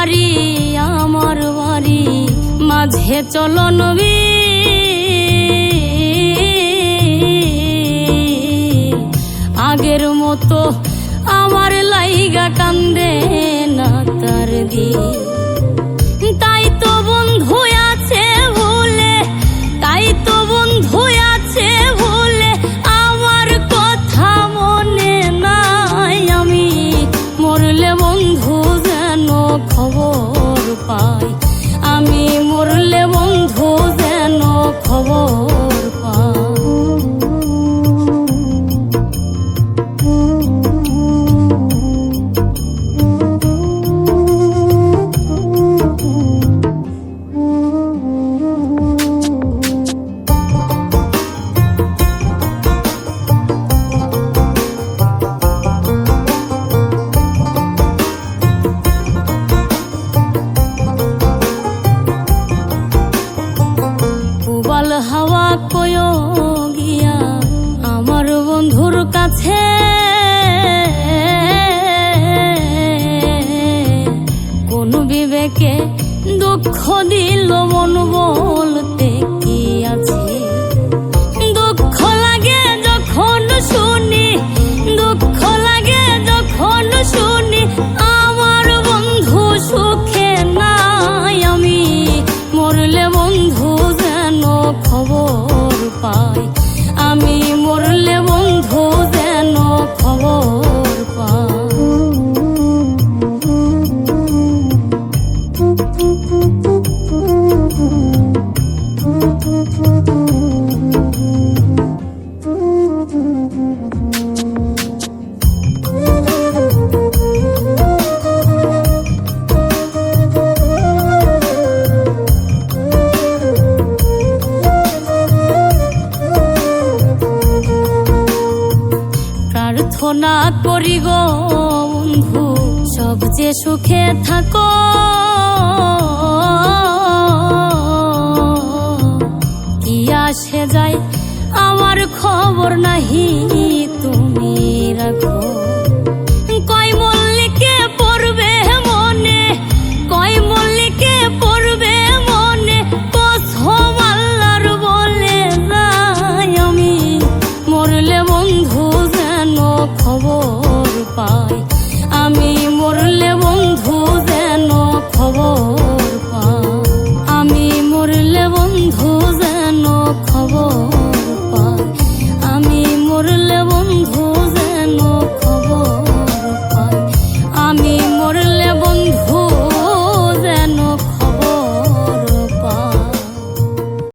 বাড়ি আমার বাড়ি মাঝে চলো নবী, আগের মতো আমার লাইগা কান্দে না তার দিয়ে। তাই তো বন্ধু আছে ভুলে, তাই তো বন্ধু আছে ভুলে, আমার কথা মনে নাই। আমি মরলে বন্ধু যেন খবর পাই, আমি মরলে বন্ধু যেন খবর পাই। হাওয়া কয়ো গিয়া আমার বন্ধুর কাছে, কোন বিবেকে দুঃখ দিল মন বলতে কি আছে। দুঃখ লাগে যখন শুনি, দুঃখ লাগে যখন শুনি আমার বন্ধু সুখে নাই। আমি মরলে বন্ধু যেন খবর পাই, আমি মরলে বন্ধু যেন খবর পাই। প্রার্থনা করি গো বন্ধু সব যে সুখে থাকো, কি আসে যায় আমার খবর নাহি তুমি রাখো।